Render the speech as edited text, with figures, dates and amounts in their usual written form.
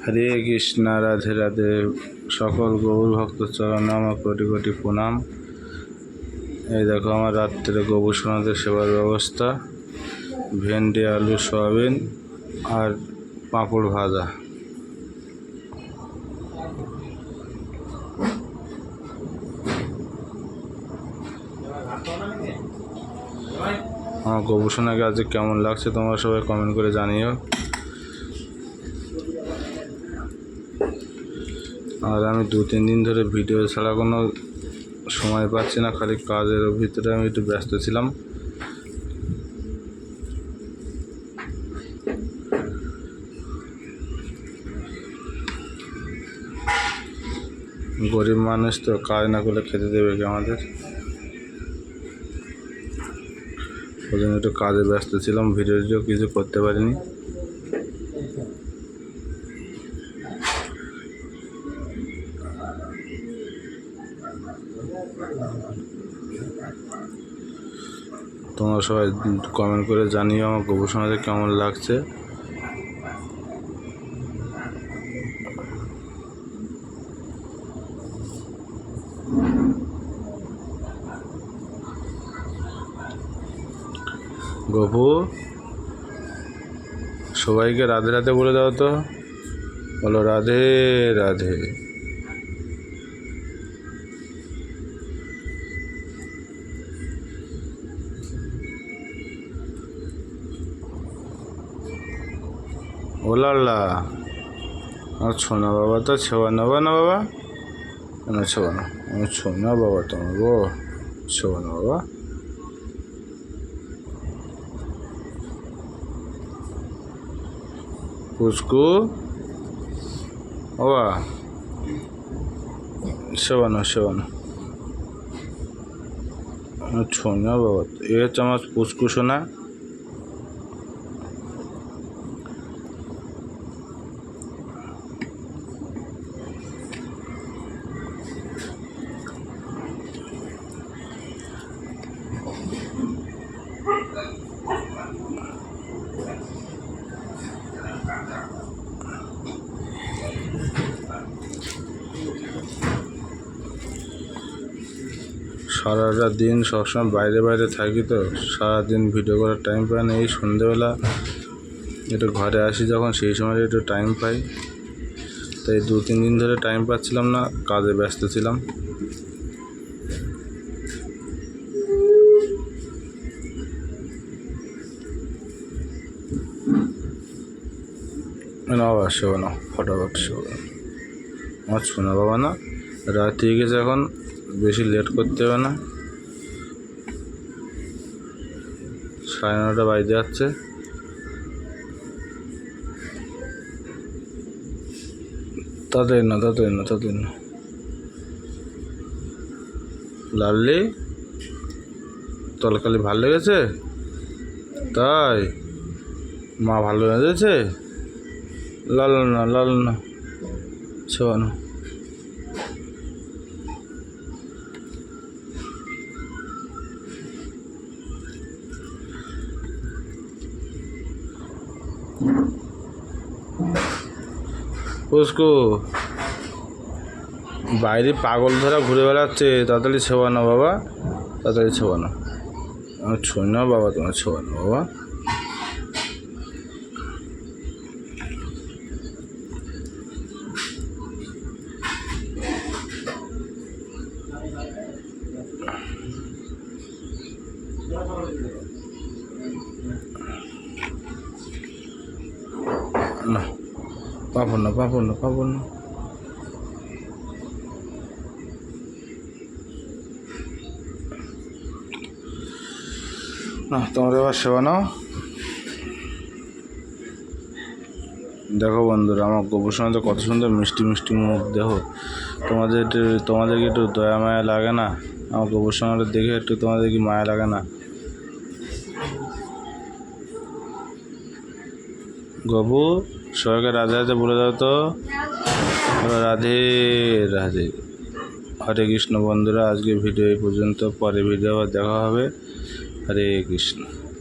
হরে কৃষ্ণ, রাধে রাধে। সকল গৌর ভক্ত চরণে আমার কোটি কোটি প্রণাম। এই দেখো আমার রাত্রে গোবুসোনাদের সেবার ব্যবস্থা, ভেন্ডি, আলু, সয়াবিন আর পাঁপড় ভাজা। আমার গোবুসোনাকে আজকে কেমন লাগছে তোমরা সবাই কমেন্ট করে জানিও। আর আমি 2-3 দিন ধরে ভিডিও ছাড়া কোনো সময় পাচ্ছি না, খালি কাজের ভিতরে আমি একটু ব্যস্ত ছিলাম। গরিব মানুষ তো, কাজ না করলে খেতে দেবে কি আমাদের? ওই জন্য একটু কাজে ব্যস্ত ছিলাম, ভিডিও কিছু করতে পারিনি। তোমরা সবাই কমেন্ট করে জানিও আমার গোবুসোনাদের কেমন লাগছে। গপু, সবাইকে রাধে রাধে বলে দাও তো, বলো রাধে রাধে। ও লাল্লা, আমার ছোনা বাবা তো ছেবা নেবা না বাবা, না ছেবা না, আমার ছোনা বাবা তোমার গো, ছেবা না বাবা। পুচকু বাবা, সেবানো সেবানো, ছোনা বাবা। এ হচ্ছে আমার পুচকু সোনা। সারাটা দিন সবসময় বাইরে বাইরে থাকি তো, সারাদিন ভিডিও করার টাইম পাই না। এই সন্ধেবেলা একটু ঘরে আসি যখন, সেই সময় একটু টাইম পাই। তাই 2-3 দিন ধরে টাইম পাচ্ছিলাম না, কাজে ব্যস্ত ছিলাম। না বাবা সেবা না, ফটাফট সেবা না, আমার শোনা বাবা না। রাত হয়ে গেছে, এখন বেশি লেট করতে হবে না। 9:30 বাজতে যাচ্ছে। তাড়াতাড়ি না, তাড়াতাড়ি না, তাড়াতাড়ি না। লাল্লি, তলকালি ভালো লেগেছে? তাই মা ভালো লেগেছে? লাল না, লাল না, ছোয়ানো। পুচকু বাইরে পাগল ধরা ঘুরে বেড়াচ্ছে, তাড়াতাড়ি ছোয়ানো বাবা, তাড়াতাড়ি ছোয়ানো। আমার ছোনা বাবা, তোমার ছোয়ানো বাবা। না, পাবো না, পাবো না, পাবো না। না, তোমার এবার সেবা নাও। দেখো বন্ধুরা, আমার গোবুসোনা তো কত সুন্দর মিষ্টি মিষ্টি মুখ। দেখো, তোমাদেরকে একটু দয়া মায়া লাগে না? আমার গোবুসোনাটা দেখে একটু তোমাদের কি মায়া লাগে না? গবু, সবাইকে রাধে রাধে বলে দাও তো, রাধে রাধে। হরে কৃষ্ণ বন্ধুরা, আজকে ভিডিও এই পর্যন্ত, পরে ভিডিও আবার দেখা হবে। হরে কৃষ্ণ।